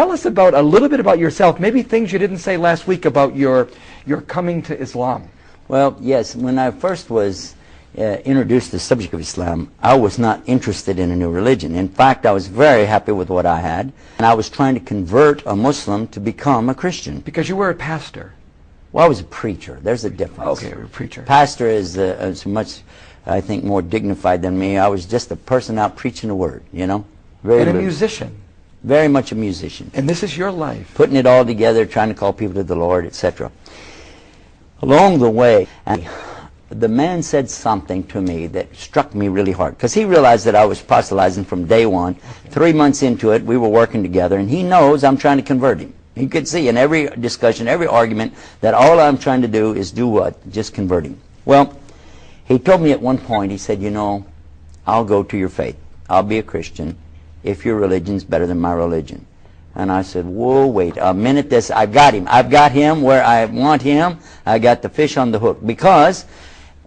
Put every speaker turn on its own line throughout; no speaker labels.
Tell us about a little bit about yourself, maybe things you didn't say last week about your coming to Islam.
Well, yes, when I first was introduced to the subject of Islam, I was not interested in a new religion. In fact, I was very happy with what I had, and I was trying to convert a Muslim to become a Christian.
Because you were a pastor.
Well, I was a preacher. There's a difference.
Okay, you're a preacher.
Pastor is much, I think, more dignified than me. I was just a person out preaching the word, you know.
And a musician.
Very much a musician.
And this is your life.
Putting it all together, trying to call people to the Lord, etc. Along the way, the man said something to me that struck me really hard, because he realized that I was proselytizing from day one. 3 months into it, we were working together, and he knows I'm trying to convert him. He could see in every discussion, every argument, that all I'm trying to do is do what? Just convert him. Well, he told me at one point, he said, you know, I'll go to your faith. I'll be a Christian if your religion's better than my religion. And I said, whoa, wait a minute, I've got him. I've got him where I want him. I got the fish on the hook. Because,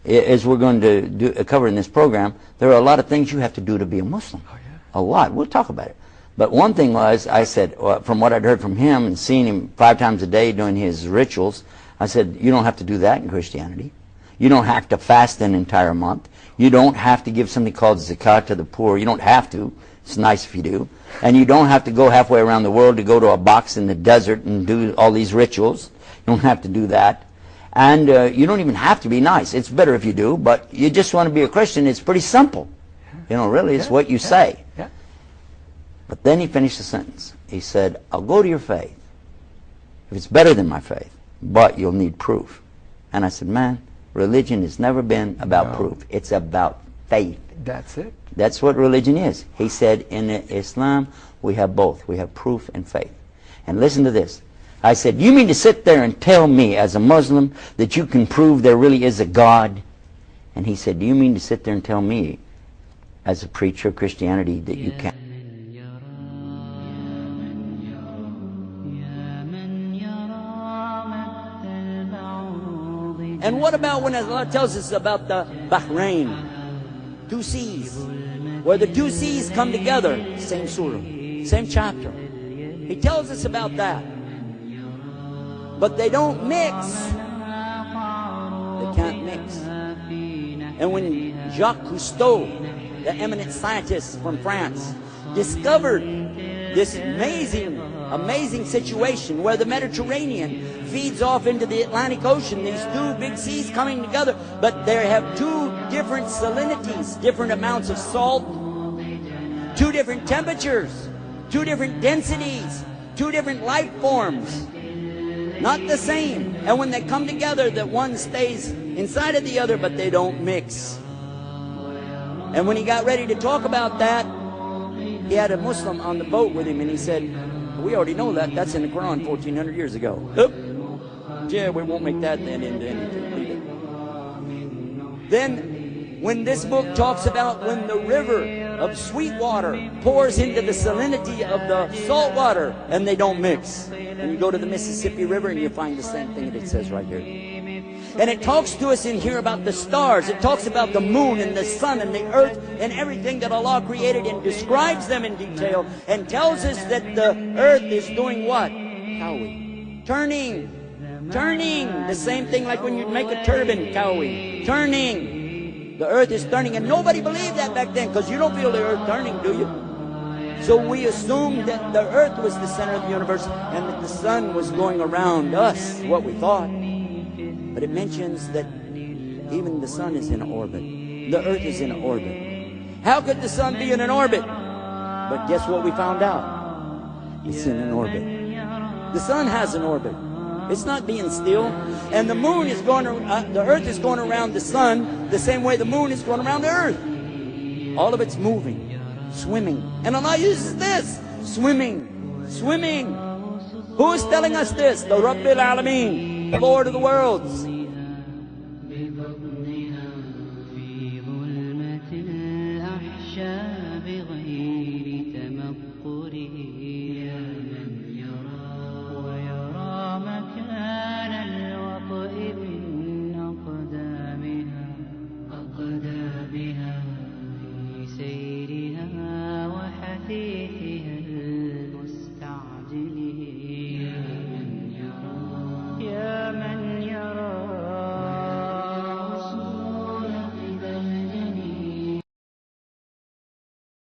as we're going to cover in this program, there are a lot of things you have to do to be a Muslim.
Oh, yeah.
A lot. We'll talk about it. But one thing was, I said, from what I'd heard from him and seeing him 5 times a day doing his rituals, I said, you don't have to do that in Christianity. You don't have to fast an entire month. You don't have to give something called zakat to the poor. You don't have to. It's nice if you do. And you don't have to go halfway around the world to go to a box in the desert and do all these rituals. You don't have to do that. And you don't even have to be nice. It's better if you do, but you just want to be a Christian. It's pretty simple. You know, really, it's what you say.
Yeah.
But then he finished the sentence. He said, I'll go to your faith if it's better than my faith, but you'll need proof. And I said, man, religion has never been about proof. It's about faith.
That's it.
That's what religion is. He said, in Islam, we have both. We have proof and faith. And listen to this. I said, you mean to sit there and tell me as a Muslim that you can prove there really is a God? And he said, do you mean to sit there and tell me as a preacher of Christianity that you can't? And what about when Allah tells us about the Bahrain, 2 seas, where the 2 seas come together, same surah, same chapter. He tells us about that. But they don't mix. They can't mix. And when Jacques Cousteau, the eminent scientist from France, discovered this amazing situation where the Mediterranean feeds off into the Atlantic Ocean, these 2 big seas coming together, but they have 2 different salinities, different amounts of salt, 2 different temperatures, 2 different densities, 2 different life forms, not the same. And when they come together, that one stays inside of the other, but they don't mix. And when he got ready to talk about that, he had a Muslim on the boat with him, and he said, we already know that. That's in the Quran 1,400 years ago. Yeah, we won't make that then into anything. Leave it. Then, when this book talks about when the river of sweet water pours into the salinity of the salt water, and they don't mix. And you go to the Mississippi River, and you find the same thing that it says right here. And it talks to us in here about the stars. It talks about the moon and the sun and the earth and everything that Allah created, and describes them in detail, and tells us that the earth is doing what? Kawi. Turning. The same thing like when you make a turban, kawi. Turning. The earth is turning. And nobody believed that back then, because you don't feel the earth turning, do you? So we assumed that the earth was the center of the universe, and that the sun was going around us, what we thought. But it mentions that even the sun is in orbit. The earth is in orbit. How could the sun be in an orbit? But guess what we found out? It's in an orbit. The sun has an orbit. It's not being still. And the moon is going, the earth is going around the sun the same way the moon is going around the earth. All of it's moving, swimming. And Allah uses this, swimming. Who is telling us this? The Rabbil Alameen, the Lord of the worlds.
منزله